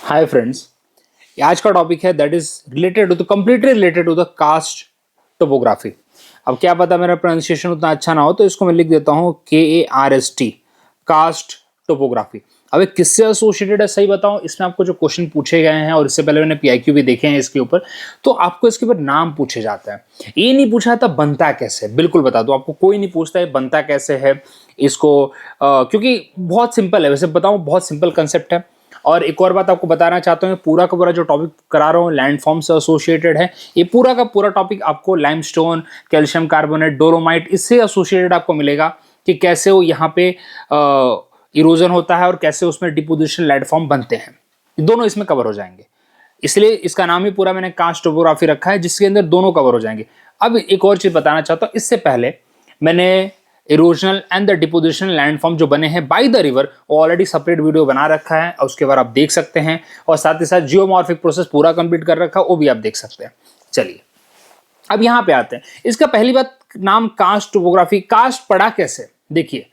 Hi friends, आज का topic है that is related to the completely related to the karst topography. अब क्या पता मेरा प्रोनाउंसिएशन उतना अच्छा ना हो तो इसको मैं लिख देता हूँ KARST, कास्ट टोपोग्राफी। अब ये किससे एसोसिएटेड है सही बताऊं, इसमें आपको जो क्वेश्चन पूछे गए हैं और इससे पहले मैंने PIQ भी देखे हैं इसके ऊपर, तो आपको इसके ऊपर नाम पूछे जाते हैं। ये नहीं पूछा जाता बनता कैसे, बिल्कुल बता दो आपको, कोई नहीं पूछता है बनता कैसे है इसको, क्योंकि बहुत सिंपल है। वैसे बताऊं बहुत सिंपल कंसेप्ट है। और एक और बात आपको बताना चाहता हूँ, पूरा का पूरा जो टॉपिक करा रहा हूँ लैंडफॉर्म से एसोसिएटेड है। ये पूरा का पूरा टॉपिक आपको लाइमस्टोन, कैल्शियम कार्बोनेट, डोलोमाइट, इससे एसोसिएटेड आपको मिलेगा कि कैसे वो यहाँ पे इरोजन होता है और कैसे उसमें डिपोजिशन लैंडफॉर्म बनते हैं। दोनों इसमें कवर हो जाएंगे, इसलिए इसका नाम ही पूरा मैंने कास्ट टोपोग्राफी रखा है, जिसके अंदर दोनों कवर हो जाएंगे। अब एक और चीज बताना चाहता हूँ, इससे पहले मैंने erosional and the deposition landform जो बने हैं by the river already separate video बना रखा है, और उसके बाद आप देख सकते हैं। और साथ ही साथ जियोमॉर्फिक प्रोसेस पूरा कंप्लीट कर रखा है, वो भी आप देख सकते हैं। चलिए अब यहां पे आते हैं। इसका पहली बात, नाम कास्ट टोपोग्राफी, कास्ट पड़ा कैसे? देखिए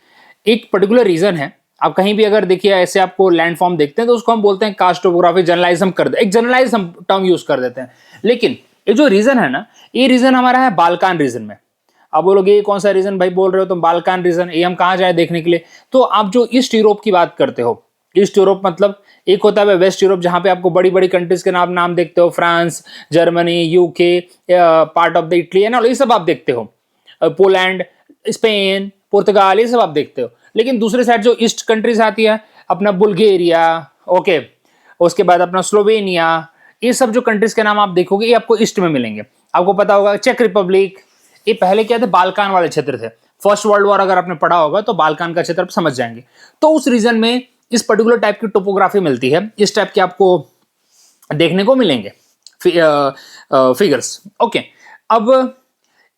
एक पर्टिकुलर रीजन है। आप कहीं भी अगर देखिए ऐसे आपको लैंडफॉर्म देखते हैं तो उसको हम बोलते हैं कास्ट टोपोग्राफी। जनरलाइज हम कर दे, एक जनरलाइज हम टर्म यूज कर देते हैं। लेकिन ये जो रीजन है ना, ये रीजन हमारा है बाल्कान रीजन में। अब बोलोगे ये कौन सा रीजन भाई बोल रहे हो तुम? बाल्कान रीजन, ये हम कहाँ जाए देखने के लिए? तो आप जो ईस्ट यूरोप की बात करते हो, ईस्ट यूरोप मतलब एक होता है वेस्ट यूरोप, जहां पे आपको बड़ी बड़ी कंट्रीज के नाम देखते हो, France, Germany, UK, part of the Italy है ना, ये सब आप देखते हो, पोलैंड, स्पेन, पुर्तगाल, ये सब आप देखते हो। लेकिन दूसरे साइड जो ईस्ट कंट्रीज आती है, अपना बुल्गारिया, ओके, उसके बाद अपना स्लोवेनिया, ये सब जो कंट्रीज के नाम आप देखोगे ये आपको ईस्ट में मिलेंगे। आपको पता होगा चेक रिपब्लिक, ये पहले क्या थे, बाल्कान वाले क्षेत्र थे। फर्स्ट वर्ल्ड वॉर अगर आपने पढ़ा होगा तो बाल्कान का क्षेत्र आप समझ जाएंगे। तो उस रीजन में इस पर्टिकुलर टाइप की टोपोग्राफी मिलती है, इस टाइप के आपको देखने को मिलेंगे फिगर्स। ओके, अब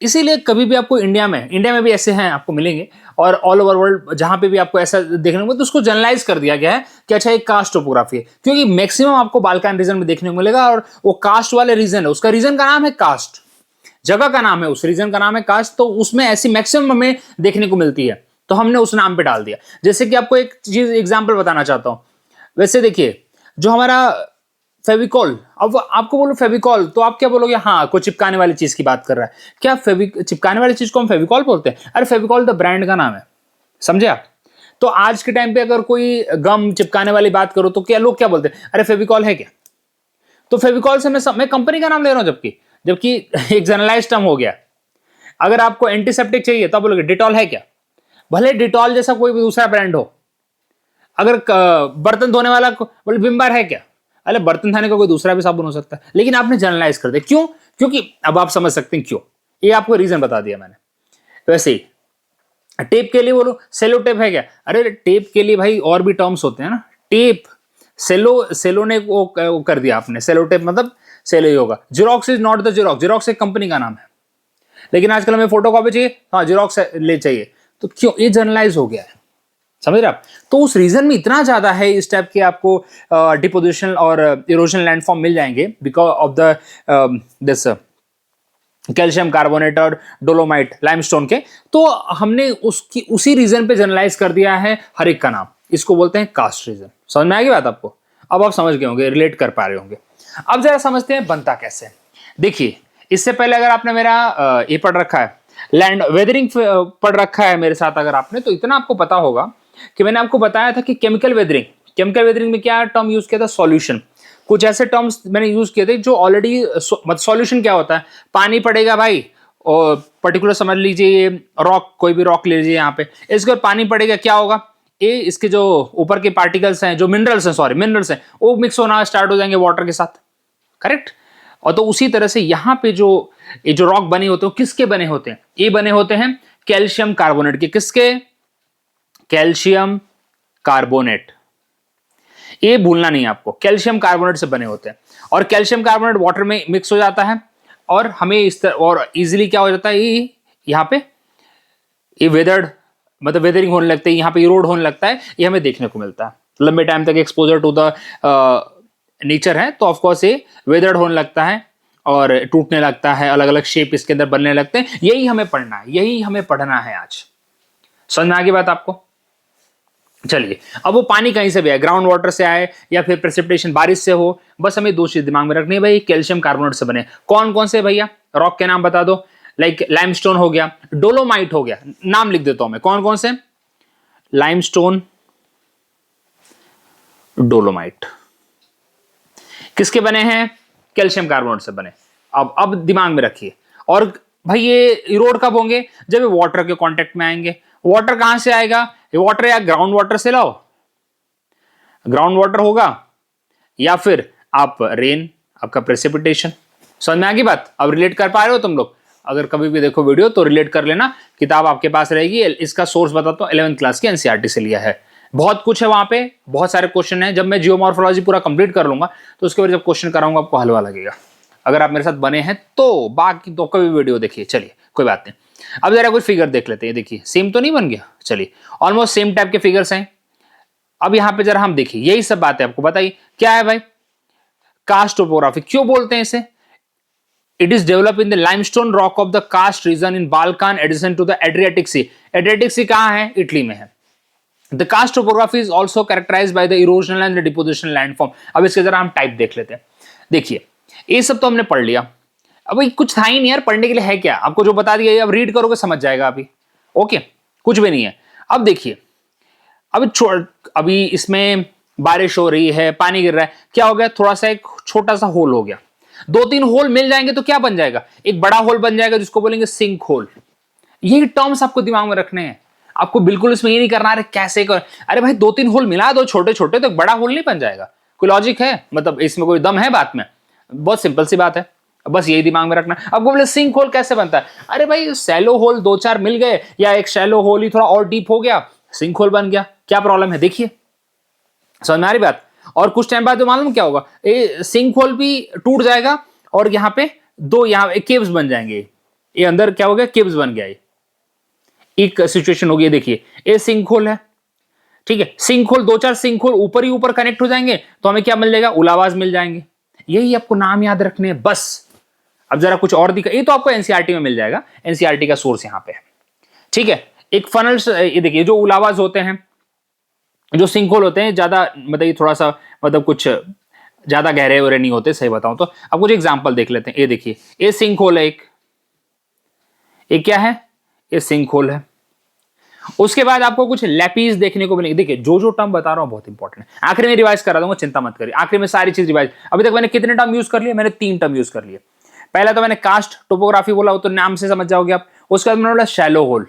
इसीलिए कभी भी आपको इंडिया में भी ऐसे हैं आपको मिलेंगे, और ऑल ओवर वर्ल्ड जहां पे भी आपको ऐसा देखने को मिले तो उसको जनरलाइज कर दिया गया है कि अच्छा एक कास्ट टोपोग्राफी है, क्योंकि मैक्सिमम आपको बाल्कान रीजन में देखने को मिलेगा। और वो कास्ट वाले रीजन है, उसका रीजन का नाम है कास्ट, जगह का नाम है, उस रीजन का नाम है कास्ट, तो उसमें ऐसी मैक्सिमम हमें देखने को मिलती है, तो हमने उस नाम पे डाल दिया। जैसे कि आपको एक चीज एग्जांपल बताना चाहता हूं। वैसे देखिए जो हमारा फेविकॉल, अब आपको बोलो फेविकॉल तो आप क्या बोलोगे? हाँ, कोई चिपकाने वाली चीज की बात कर रहा है क्या? चिपकाने वाली चीज को हम फेविकॉल बोलते हैं? अरे फेविकॉल तो ब्रांड का नाम है, समझे आप? तो आज के टाइम पे अगर कोई गम चिपकाने वाली बात करो तो क्या लोग क्या बोलते हैं? अरे फेविकॉल है क्या? तो फेविकॉल से मैं कंपनी का नाम ले रहा हूं, जबकि जबकि एक जनरलाइज टर्म हो गया। अगर आपको एंटीसेप्टिक चाहिए तो आप बोलोगे डिटॉल है क्या? भले डिटॉल जैसा कोई भी दूसरा ब्रांड हो। अगर बर्तन धोने वाला बोले विम बार है क्या? अरे बर्तन धोने का कोई दूसरा भी साबुन हो सकता है, लेकिन आपने जनरलाइज कर दिया। क्यों? क्योंकि अब आप समझ सकते हैं क्यों, ये आपको रीजन बता दिया मैंने। वैसे ही टेप के लिए बोलो सेलो टेप है क्या? अरे टेप के लिए भाई और भी टर्म्स होते हैं ना। टेप, सेलो ने वो कर दिया आपने, सेलो टेप मतलब सेलो ही होगा। Xerox is not the xerox, xerox एक कंपनी का नाम है, लेकिन आजकल हमें फोटो कॉपी चाहिए, हाँ जेरोक्स ले चाहिए। तो क्यों? ये जनरलाइज हो गया है, समझ रहे आप? तो उस रीजन में इतना ज्यादा है इस टाइप के आपको डिपोजिशन और इरोजन लैंडफॉर्म मिल जाएंगे because of the this calcium carbonate और डोलोमाइट लाइमस्टोन के। तो हमने उसी रीजन पे जनरलाइज कर दिया है हर एक का नाम, इसको बोलते हैं कास्ट रीजन। समझ में आ गई बात आपको? अब आप समझ गए होंगे, रिलेट कर पा रहे होंगे। अब जरा समझते हैं बनता कैसे। देखिए इससे पहले अगर आपने मेरा ये पढ़ रखा है, लैंड वेदरिंग पढ़ रखा है मेरे साथ अगर आपने, तो इतना आपको पता होगा कि मैंने आपको बताया था कि केमिकल वेदरिंग में क्या टर्म यूज किया था? सॉल्यूशन। कुछ ऐसे टर्म्स मैंने यूज किए थे जो ऑलरेडी, मतलब सॉल्यूशन क्या होता है? पानी पड़ेगा भाई, और पर्टिकुलर समझ लीजिए रॉक, कोई भी रॉक ले लीजिए यहाँ पे, इसके ऊपर पानी पड़ेगा, क्या होगा? ये इसके जो ऊपर के पार्टिकल्स हैं, जो मिनरल्स हैं, वो मिक्स होना स्टार्ट हो जाएंगे वाटर के साथ, करेक्ट? और तो उसी तरह से यहाँ पे ये जो रॉक बने होते हैं, किसके बने होते हैं? ये बने होते हैं कैल्शियम कार्बोनेट के। किसके? Calcium carbonate. ये भूलना नहीं आपको, कैल्शियम कार्बोनेट से बने होते हैं। और कैल्शियम कार्बोनेट वाटर में मिक्स हो जाता है, और हमें इस तरह और इजीली क्या हो जाता है, ये यहाँ पे ये वेदर्ड, मतलब वेदरिंग होने लगते हैं, यहाँ पे इरोड होने लगता है, ये हमें देखने को मिलता है। लंबे टाइम तक एक्सपोजर टू द नेचर है तो ऑफकोर्स ये वेदर्ड होने लगता है और टूटने लगता है, अलग अलग शेप इसके अंदर बनने लगते हैं। यही हमें पढ़ना है, यही हमें पढ़ना है आज। समझ में आ गई बात आपको? चलिए, अब वो पानी कहीं से भी आए, ग्राउंड वाटर से आए या फिर प्रेसिपिटेशन बारिश से हो, बस हमें दो चीज दिमाग में रखनी है भाई, कैल्शियम कार्बोनेट से बने। कौन कौन से भैया, रॉक के नाम बता दो। लाइक लाइमस्टोन हो गया, डोलोमाइट हो गया, नाम लिख देता हूं मैं, कौन कौन से, लाइमस्टोन, डोलोमाइट, किसके बने हैं, कैल्शियम कार्बोनेट से बने। अब दिमाग में रखिए। और भाई ये इरोड कब होंगे, जब ये वाटर के कांटेक्ट में आएंगे। वाटर कहां से आएगा, ये वाटर या ग्राउंड वाटर से लाओ, ग्राउंड वाटर होगा, या फिर आप रेन, आपका प्रेसिपिटेशन। समझ में आ गई बात, अब रिलेट कर पा रहे हो तुम लोग, अगर कभी भी देखो वीडियो तो रिलेट कर लेना, किताब आपके पास रहेगी। इसका सोर्स बताता हूं, 11th क्लास की एनसीईआरटी से लिया है। बहुत कुछ है वहां पे, बहुत सारे क्वेश्चन है। जब मैं जियोमॉर्फोलॉजी पूरा कंप्लीट कर लूंगा तो उसके बाद जब क्वेश्चन कराऊंगा आपको हलवा लगेगा, अगर आप मेरे साथ बने हैं तो। बाकी तो कभी वीडियो देखिए, चलिए कोई बात नहीं। अब जरा कुछ फिगर देख लेते हैं, देखिए सेम तो नहीं बन गया, चलिए ऑलमोस्ट सेम टाइप के फिगर्स हैं। अब यहां पे जरा हम देखिए, यही सब बातें आपको बताइए क्या है भाई, कास्ट टोपोग्राफी क्यों बोलते हैं इसे। It is develop in the limestone rock of the karst region in Balkan adjacent to the Adriatic Sea. Adriatic Sea कहां है, इटली में है। The karst topography is also characterized by the erosional and the depositional landform. अब इसके जरा हम type देख लेते हैं। देखिए ये सब तो हमने पढ़ लिया, अब कुछ था ही नहीं यार, पढ़ने के लिए है क्या, आपको जो बता दिया अब रीड करोगे समझ जाएगा अभी, ओके कुछ भी नहीं है। अब देखिए, अभी इसमें बारिश हो रही है, पानी गिर रहा है, क्या हो गया, थोड़ा सा एक छोटा सा होल हो गया। दो तीन होल मिल जाएंगे तो क्या बन जाएगा, एक बड़ा होल बन जाएगा जिसको बोलेंगे सिंक होल। यही टर्म्स आपको दिमाग में रखने हैं, आपको बिल्कुल इसमें ये नहीं करना अरे कैसे कर, अरे भाई दो तीन होल मिला दो छोटे छोटे तो एक बड़ा होल नहीं बन जाएगा। कोई लॉजिक है, मतलब इसमें कोई दम है बात में, बहुत सिंपल सी बात है, बस यही दिमाग में रखना। अब बोले सिंक होल कैसे बनता है, अरे भाई शैलो होल दो चार मिल गए, या एक शैलो होल ही थोड़ा और डीप हो गया, सिंक होल बन गया, क्या प्रॉब्लम है, देखिए समझ में आ रही बात। और कुछ टाइम बाद मालूम क्या होगा, ये सिंक होल भी टूट जाएगा और यहाँ पे दो यहाँ केव्स बन जाएंगे, ये अंदर क्या हो गया, केव्स बन गया, एक सिचुएशन होगी। देखिए ये सिंक होल है, ठीक है, सिंक होल दो चार सिंक होल ऊपर ही ऊपर कनेक्ट हो जाएंगे तो हमें क्या मिल जाएगा, उलावाज मिल जाएंगे। यही आपको नाम याद रखने हैं बस। अब जरा कुछ और दिखा, ये तो आपको एनसीईआरटी में मिल जाएगा, एनसीईआरटी का सोर्स यहां पे है, ठीक है। एक फनल, ये देखिए जो उलावाज होते हैं, जो सिंक होल होते हैं, ज्यादा मतलब ये थोड़ा सा मतलब कुछ ज्यादा गहरे वहरे नहीं होते, सही बताऊं तो। अब कुछ एग्जांपल देख लेते हैं, ये देखिए ये सिंक होल है, एक क्या है, ये सिंक होल है। उसके बाद आपको कुछ लैपीज देखने को मिलेंगे। देखिए जो टर्म बता रहा हूं बहुत इंपॉर्टेंट है, आखिरी में रिवाइज करा दूंगा, चिंता मत करिए, आखिरी में सारी चीज रिवाइज। अभी तक मैंने कितने टर्म यूज कर लिए, मैंने 3 टर्म यूज कर लिए। पहला तो मैंने कास्ट टोपोग्राफी बोला, वो तो नाम से समझ जाओगे आप। उसके बाद मैंने बोला शैलो होल,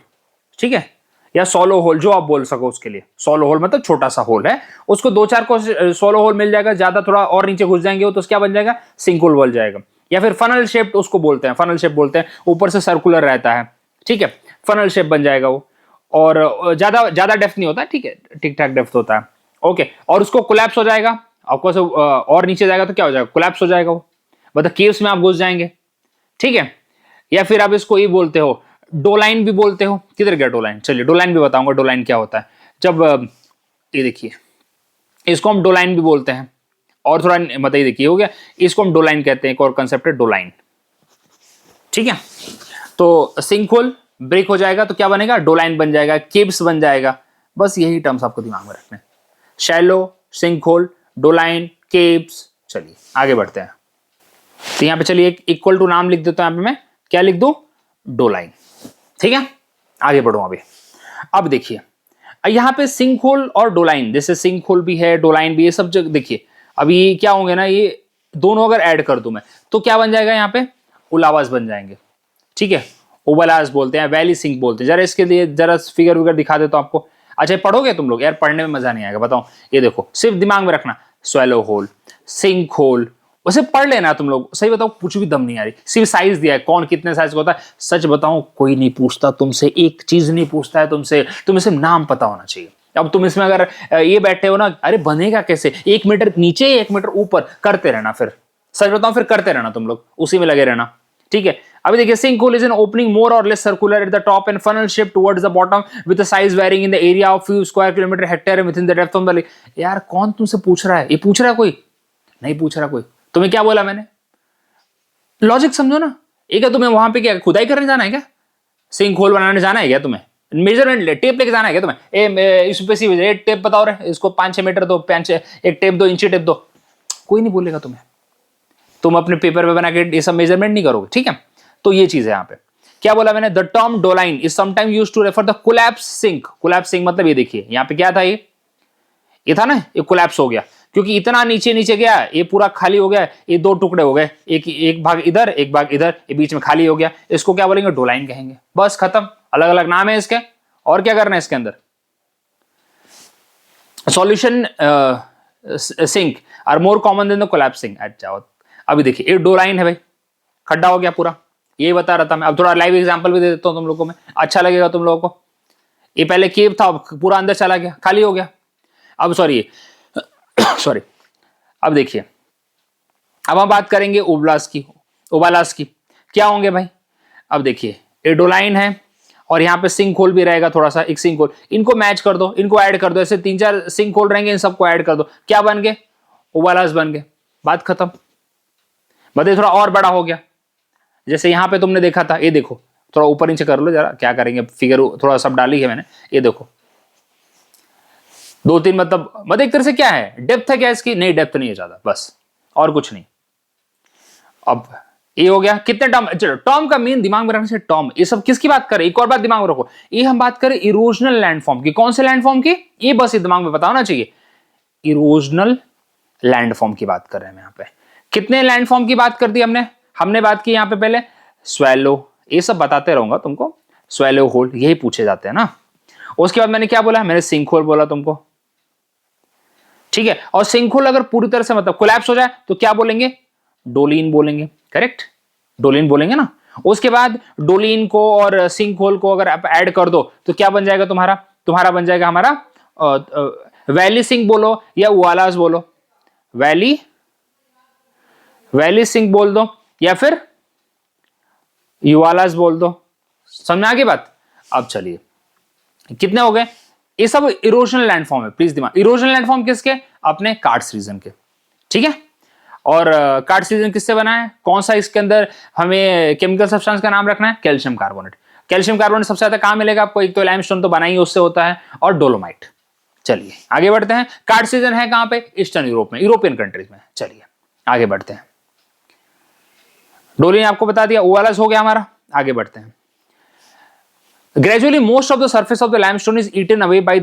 ठीक है, या सोलो होल जो आप बोल सको उसके लिए। सोलो होल मतलब छोटा सा होल है, उसको दो चार को सोलो होल मिल जाएगा, ज्यादा थोड़ा और नीचे घुस जाएंगे वो तो क्या बन जाएगा, सिंक होल बन जाएगा। या फिर फनल शेप उसको बोलते हैं, फनल शेप बोलते हैं, ऊपर से सर्कुलर रहता है, ठीक है, फनल शेप बन जाएगा वो। और ज्यादा ज्यादा डेप्थ नहीं होता, ठीक है, ठीक ठाक डेप्थ होता है, ओके। और उसको कोलैप्स हो जाएगा, आपको और नीचे जाएगा तो क्या हो जाएगा, कोलैप्स हो जाएगा वो, मतलब केव्स में आप घुस जाएंगे, ठीक है। या फिर आप इसको ये बोलते हो, डोलाइन भी बोलते हो। किधर गया डोलाइन, चलिए डोलाइन भी बताऊंगा, डोलाइन क्या होता है। जब ये देखिए इसको हम डोलाइन भी बोलते हैं, और थोड़ा मतलब ये देखिए हो गया, इसको हम डोलाइन कहते हैं, एक और कंसेप्ट है डोलाइन, ठीक है। तो सिंक होल ब्रेक हो जाएगा तो क्या बनेगा, डोलाइन बन जाएगा, केव्स बन जाएगा, बस यही टर्म्स आपको दिमाग में रखने हैं, shallow, sinkhole, doline, caves. चलिए आगे बढ़ते हैं, तो यहां पे चलिए इक्वल टू नाम लिख देता हूं, यहां पे मैं क्या लिख दूं, डोलाइन, ठीक है। आगे बढ़ो अभी, अब देखिए यहां पे सिंक होल और डोलाइन, जैसे सिंक होल भी है डोलाइन भी, ये सब जगह देखिए अभी क्या होंगे ना, ये दोनों अगर ऐड कर दूं मैं तो क्या बन जाएगा, यहां पे उलावास बन जाएंगे, ठीक है, ओवलास बोलते हैं, वैली सिंक बोलते हैं। जरा इसके लिए जरा फिगर विगर दिखा देता हूं आपको। अच्छा पढ़ोगे तुम लोग, यार पढ़ने में मजा नहीं आएगा, बताओ। ये देखो सिर्फ दिमाग में रखना, स्वैलो होल, सिंक होल, उसे पढ़ लेना तुम लोग। सही बताओ कुछ भी दम नहीं आ रही, सिर्फ साइज दिया है, कौन कितने साइज का होता है। सच बताओ कोई नहीं पूछता तुमसे, एक चीज नहीं पूछता है तुमसे, तुम्हें सिर्फ नाम पता होना चाहिए। अब तुम इसमें अगर ये बैठे हो ना, अरे बनेगा कैसे, 1 मीटर नीचे 1 मीटर ऊपर, करते रहना फिर, सच बताओ फिर करते रहना तुम लोग, उसी में लगे रहना, ठीक है। अभी देखिए sink hole is an opening more or less circular at the top and funnel shape towards the bottom with the size varying in the area of few square kilometre hectare with in the depth of the lake. यार कौन तुमसे पूछ रहा है, ये पूछ रहा है कोई, नहीं पूछ रहा कोई। तुम्हें क्या बोला मैंने, लॉजिक समझो ना। एक है तुम्हें वहां पे क्या खुदाई करने जाना है क्या, सिंक होल बनाने जाना है क्या तुम्हें, मेजरमेंट ले, टेप लेके जाना है क्या तुम्हें? इस पे सी टेप बताओ रे, इसको 5-6 मीटर दो, 5 एक टेप दो, इंची टेप दो, कोई नहीं बोलेगा तुम्हें। तुम अपने पेपर पे बना के ये सब मेजरमेंट नहीं करोगे, ठीक है। तो ये चीज है यहाँ पे। क्या बोला मैंने? The term doline is sometime used to refer the collapse sink. Collapse sink मतलब ये देखिए यहाँ पे क्या था, ये था ना, ये कोलैप्स हो गया क्योंकि इतना नीचे नीचे गया, ये पूरा खाली हो गया, ये दो टुकड़े हो गए, एक भाग इधर एक भाग इधर, ये बीच में खाली हो गया, इसको क्या बोलेंगे? डोलाइन कहेंगे। बस खत्म, अलग अलग नाम है इसके, और क्या करना है इसके अंदर? Solution sink are more common than the collapsing. अच्छा अभी देखिए ये डोलाइन है भाई, खड्डा हो गया पूरा, ये बता रहा था मैं। अब थोड़ा लाइव एग्जांपल भी दे देता हूं तुम लोगों को मैं, अच्छा लगेगा तुम लोगों को। ये पहले केव था, पूरा अंदर चला गया, खाली हो गया। अब सॉरी अब देखिए, अब हम बात करेंगे ओबलास की, ओबालास की। क्या होंगे भाई? अब देखिए ये डोलाइन है और यहाँ पे सिंक होल भी रहेगा, थोड़ा सा एक सिंक होल, इनको मैच कर दो, इनको ऐड कर दो, ऐसे 3-4 सिंक होल रहेंगे, इन सबको ऐड कर दो, क्या बन गए? ओबालास बन गए, बात खत्म। बताइए थोड़ा और बड़ा हो गया, जैसे यहाँ पे तुमने देखा था, ये देखो थोड़ा ऊपर नीचे कर लो जरा, क्या करेंगे, फिगर थोड़ा सब डाली है मैंने, ये देखो 2-3 मतलब एक तरह से क्या है, डेप्थ है क्या इसकी? नहीं डेप्थ नहीं है ज्यादा, बस और कुछ नहीं। अब ये हो गया, कितने टर्म? चलो टर्म का मेन दिमाग में रखने से, टर्म ये सब किसकी बात करें? एक और बात दिमाग में रखो, ये हम बात करें इरोजनल लैंडफॉर्म की। कौन से लैंडफॉर्म की? ये बस ये दिमाग में पता होना चाहिए, इरोजनल लैंडफॉर्म की बात कर रहे हैं यहाँ पे। कितने लैंडफॉर्म की बात कर दी हमने बात की यहाँ पे पहले स्वैलो, ये सब बताते रहूंगा तुमको, स्वैलो होल यही पूछे जाते हैं ना। उसके बाद मैंने क्या बोला? मैंने सिंक होल बोला तुमको, ठीक है। और सिंक होल अगर पूरी तरह से मतलब कोलैप्स हो जाए तो क्या बोलेंगे? डोलीन बोलेंगे, करेक्ट, डोलीन बोलेंगे ना। उसके बाद डोलीन को और सिंक होल को अगर आप ऐड कर दो तो क्या बन जाएगा तुम्हारा बन जाएगा हमारा वैली सिंक बोलो या वालास बोलो, वैली सिंक बोल दो या फिर युवालास बोल दो, समझ आ गई बात? अब चलिए कितने हो गए? ये सब इरोजनल लैंडफॉर्म है, प्लीज दिमाग। इरोजनल लैंडफॉर्म किसके? अपने कार्ट्स रीजन के, ठीक है। और कार्ट्स रीजन किससे बना है? कौन सा इसके अंदर हमें केमिकल सब्सटेंस का नाम रखना है? Calcium carbonate. कैल्शियम कार्बोनेट सबसे ज्यादा कहां मिलेगा आपको? एक तो लाइमस्टोन तो बना ही उससे होता है, और डोलोमाइट। चलिए आगे बढ़ते हैं। कार्ट्स रीजन है कहां पे? ईस्टर्न यूरोप में, यूरोपियन कंट्रीज में। चलिए आगे बढ़ते हैं। डोलीन आपको बता दिया, ओवालस हो गया हमारा। आगे बढ़ते हैं। Gradually, most of the surface of the limestone is eaten away by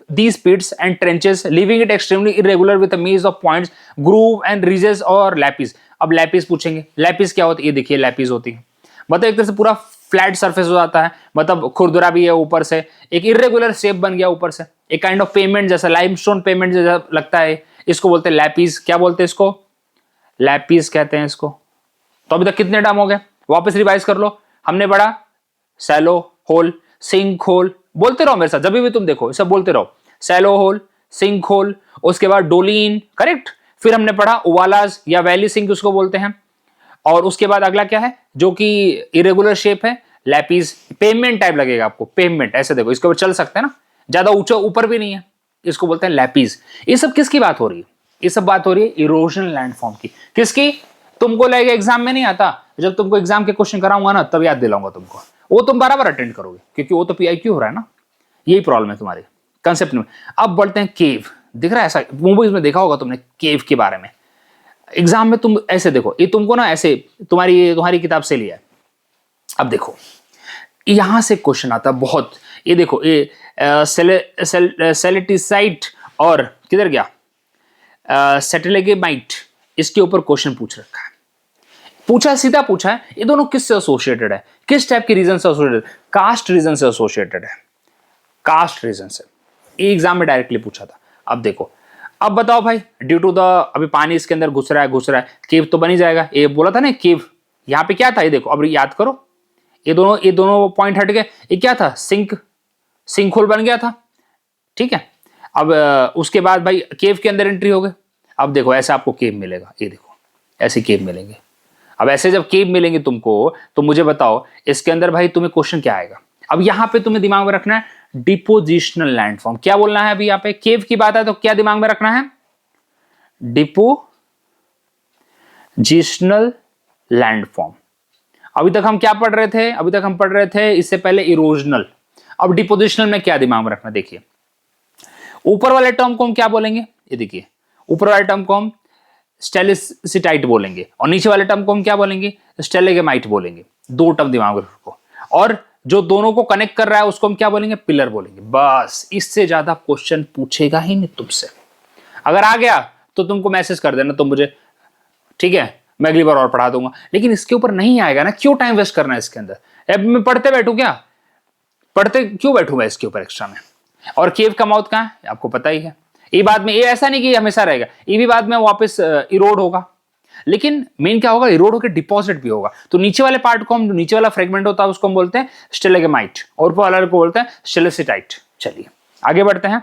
these pits and trenches, leaving it extremely irregular with a maze of points, groove and ridges और लैपिस। अब लैपिस पूछेंगे, लैपिस क्या होती है? ये देखिए Lapis होती है, मतलब एक तरह से पूरा फ्लैट सरफेस हो जाता है, मतलब खुरदुरा भी है ऊपर से, एक इरेगुलर शेप बन गया ऊपर से, एक काइंड ऑफ पेमेंट जैसा, लाइमस्टोन पेमेंट जैसा लगता है, इसको बोलते हैं लैपिस। क्या बोलते हैं इसको? लैपिस कहते हैं इसको। तो अभी तक कितने टर्म हो गए? वापस रिवाइज कर लो। हमने पढ़ा सैलो होल, सिंक होल, बोलते रहो मेरे साथ जब भी तुम देखो, सब बोलते रहो, सैलो होल, सिंक होल, उसके बाद डोलीन, करेक्ट। फिर हमने पढ़ा ओवालास या वैली सिंक उसको बोलते हैं, और उसके बाद अगला क्या है जो कि इरेगुलर शेप है? लैपिस। पेमेंट टाइप लगेगा आपको, पेमेंट ऐसे देखो, इसके ऊपर चल सकते हैं ना, ज्यादा ऊंचा ऊपर भी नहीं है, इसको बोलते हैं लैपिस। ये सब किसकी बात हो रही है? ये सब बात हो रही है इरोजनल लैंडफॉर्म की। किसकी? तुमको लगेगा एग्जाम में नहीं आता, जब तुमको एग्जाम के क्वेश्चन कराऊंगा ना तब याद दिलाऊंगा तुमको, वो तुम बराबर अटेंड करोगे, क्योंकि वो तो पीआईक्यू हो रहा है ना। यही प्रॉब्लम है तुम्हारे कंसेप्ट में। अब बढ़ते हैं केव। दिख रहा है ऐसा, मूवीज में देखा होगा तुमने केव के बारे में। एग्जाम में तुम ऐसे देखो, ये तुमको ना ऐसे तुम्हारी किताब से लिया है। अब देखो यहां से क्वेश्चन आता है बहुत, ये देखो ये सेलेटिसाइट और किधर गया सेटेलेगेमाइट, इसके ऊपर क्वेश्चन पूछ रखा है, सीधा पूछा है, ये दोनों किससे एसोसिएटेड है? किस टाइप के रीजन से एसोसिएटेड? कास्ट रीजन से एसोसिएटेड है, कास्ट रीजन से। ये एग्जाम में डायरेक्टली पूछा था। अब देखो, अब बताओ भाई, ड्यू टू द अभी पानी इसके अंदर घुस रहा है, केव तो बन ही जाएगा। ये बोला था ना केव, यहाँ पे क्या था? ये देखो, अब याद करो, ये दोनों पॉइंट हट गए। ये क्या था? सिंक होल बन गया था, ठीक है। अब उसके बाद भाई केव के अंदर एंट्री हो गए। अब देखो ऐसा आपको केव मिलेगा, ये देखो ऐसे केव मिलेंगे। अब ऐसे जब केव मिलेंगे तुमको, तो मुझे बताओ इसके अंदर भाई तुम्हें क्वेश्चन क्या आएगा? अब यहां पे तुम्हें दिमाग में रखना है डिपोजिशनल लैंडफॉर्म। क्या बोलना है अभी? यहाँ पे केव की बात है तो क्या दिमाग में रखना है? Depositional landform. अभी तक हम क्या पढ़ रहे थे? अभी तक हम पढ़ रहे थे इससे पहले इरोजनल। अब डिपोजिशनल में क्या दिमाग में रखना, देखिए ऊपर वाले टर्म को हम क्या बोलेंगे, ये देखिए ऊपर वाले टर्म को हम स्टेलिसिटाइट बोलेंगे और नीचे वाले टर्म को हम क्या बोलेंगे, स्टेलेगेमाइट बोलेंगे। दो टर्म दिमाग में रखो, और जो दोनों को कनेक्ट कर रहा है उसको हम क्या बोलेंगे, पिलर बोलेंगे। बस इससे ज्यादा क्वेश्चन पूछेगा ही नहीं तुमसे। अगर आ गया तो तुमको मैसेज कर देना तुम मुझे, ठीक है, मैं अगली बार और पढ़ा दूंगा। लेकिन इसके ऊपर नहीं आएगा ना, क्यों टाइम वेस्ट करना है इसके अंदर। अब मैं पढ़ते बैठू क्या, पढ़ते क्यों बैठू मैं इसके ऊपर एक्स्ट्रा में। और केव का माउथ कहाँ है आपको पता ही है। ये बाद में, ये ऐसा नहीं कि हमेशा रहेगा, ये भी बाद में वापस इरोड होगा। लेकिन मेन क्या होगा, इरोड होकर डिपॉजिट भी होगा। तो नीचे वाले पार्ट को हम, जो नीचे वाला फ्रेगमेंट होता है उसको हम बोलते हैं स्टेलेगेमाइट, और ऊपर वाले को बोलते हैं स्टेलिसिटाइट। चलिए आगे बढ़ते हैं।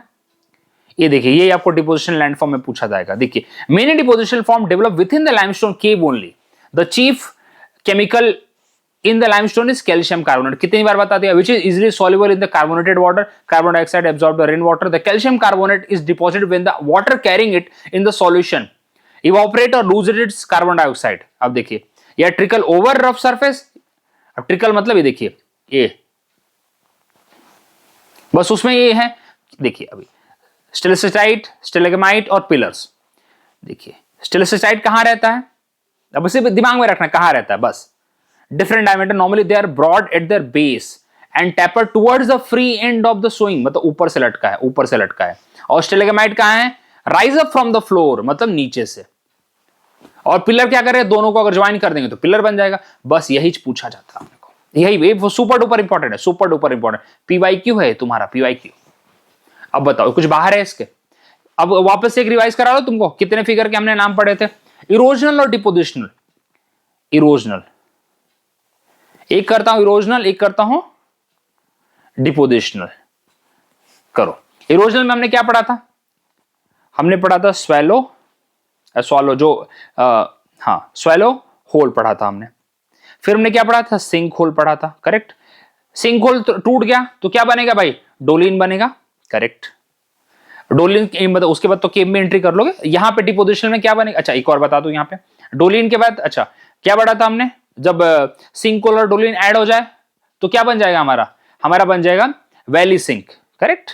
ये देखिए, ये आपको डिपोजिशन लैंडफॉर्म में पूछा जाएगा। देखिए, many deposition form develop with in the limestone cave only. The chief chemical in the limestone is calcium carbonate. कितनी बार बता दिया, which is easily soluble in the carbonated water, carbon dioxide absorb the rain water. The calcium carbonate is deposited when the water carrying it in the solution evaporate और lose its carbon dioxide. अब देखिए, यह trickle over rough surface. अब trickle मतलब ये देखिए, ये बस उसमें ये है, देखिए अभी स्टेलिसिटाइट, स्टेलेगेमाइट और पिलर्स। देखिए स्टेलिसिटाइट कहां रहता है, अब इसे दिमाग में रखना कहां रहता है। बस different diameter, normally they are broad at their base and taper towards the free end of the sowing, मतलब ऊपर से लटका है, ऊपर से लटका है। और स्टेलेगेमाइट कहां है, rise up from the floor, मतलब नीचे से। और पिलर क्या कर रहे हैं, दोनों को अगर ज्वाइन कर देंगे तो पिलर बन जाएगा। बस यही चीज पूछा जाता है अपने को, यही सुपर डुपर इंपॉर्टेंट है, सुपर डुपर इंपॉर्टेंट। PYQ है तुम्हारा, PYQ। अब बताओ कुछ बाहर है इसके। अब वापस से एक रिवाइज करा लो तुमको, कितने फिगर के हमने नाम पढ़े थे, इरोजनल और डिपोजिशनल। इरोजनल एक करता हूं, इरोजनल एक करता हूं डिपोजिशनल। करो। इरोजनल में हमने क्या पढ़ा था, हमने पढ़ा था स्वैलो जो हाँ स्वैलो होल पढ़ा था हमने। फिर हमने क्या पढ़ा था, सिंक होल पढ़ा था, करेक्ट। सिंक होल टूट गया तो क्या बनेगा भाई, डोलिन बनेगा, करेक्ट। डोलिन मतलब उसके बाद तो केव में एंट्री कर लोगे। यहां पे डिपोजिशन में क्या बनेगा, अच्छा एक और बता दूं, यहां पे डोलिन के बाद अच्छा क्या पढ़ा था हमने, जब सिंक होल और डोलिन ऐड हो जाए तो क्या बन जाएगा हमारा, हमारा बन जाएगा valley sink, correct.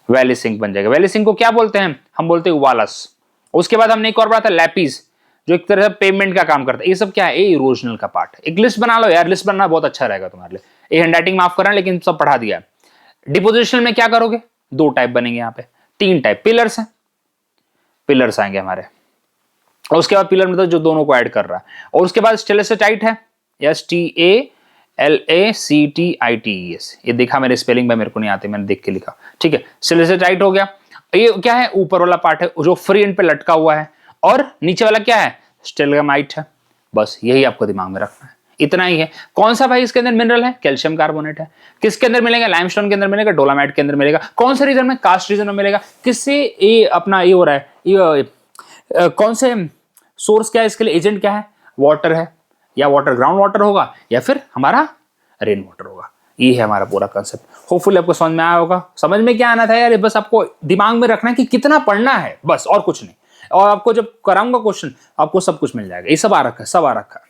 Valley sink बन जाएगा। वैली सिंक को क्या बोलते हैं, हम बोलते हैं वालस। उसके बाद हमने एक और पढ़ा था लैपिस, जो एक तरह से पेमेंट का काम करता है। ये सब क्या है, ये इरोजनल का पार्ट है। एक लिस्ट बना लो यार, लिस्ट बनना बहुत अच्छा रहेगा तुम्हारे लिए। ये हैंडराइटिंग माफ करना, लेकिन सब पढ़ा दिया है। डिपोजिशन में क्या करोगे, दो टाइप बनेंगे, यहाँ पे तीन टाइप पिलर्स हैं, पिलर्स आएंगे हमारे। और उसके बाद पिलर मतलब जो दोनों को ऐड कर रहा है। और उसके बाद स्टेलिसिटाइट है, STALACTITES। ये देखा मेरे स्पेलिंग में, मेरे को नहीं आते, मैंने देख के लिखा, ठीक है। स्टेलिसिटाइट हो गया। ये क्या है, ऊपर वाला पार्ट है जो फ्री एंड पे लटका हुआ है, और नीचे वाला क्या है, स्टेलेगेमाइट है। बस यही आपको दिमाग में रखना है, इतना ही है। कौन सा भाई इसके अंदर मिनरल है, कैल्शियम कार्बोनेट है। किसके अंदर मिलेगा, लाइमस्टोन के अंदर मिलेगा, डोलामाइट के अंदर मिलेगा। कौन से रीजन में, कास्ट रीजन में मिलेगा। किससे ये अपना ये हो रहा है, ये कौन से सोर्स क्या है इसके लिए, एजेंट क्या है, वाटर है, या वाटर ग्राउंड वाटर होगा, या फिर हमारा रेन वाटर होगा। ये है हमारा पूरा कंसेप्ट। होपफुली आपको समझ में आया होगा। समझ में क्या आना था यार, बस आपको दिमाग में रखना है कि कितना पढ़ना है, बस और कुछ नहीं। और आपको जब कराऊंगा क्वेश्चन आपको सब कुछ मिल जाएगा, ये सब आ रखा है, सब आ रखा है।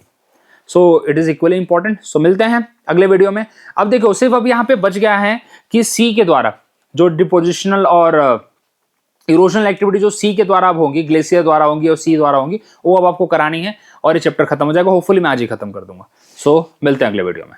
So it is equally important. So मिलते हैं अगले वीडियो में। अब देखो सिर्फ अब यहाँ पे बच गया है कि सी के द्वारा जो डिपोजिशनल और इरोजनल एक्टिविटी जो सी के द्वारा अब होंगी, ग्लेशियर द्वारा होंगी और सी द्वारा होंगी, वो अब आपको करानी है और ये चैप्टर खत्म हो जाएगा। होपफुली मैं आज ही खत्म कर दूंगा। सो मिलते हैं अगले वीडियो में।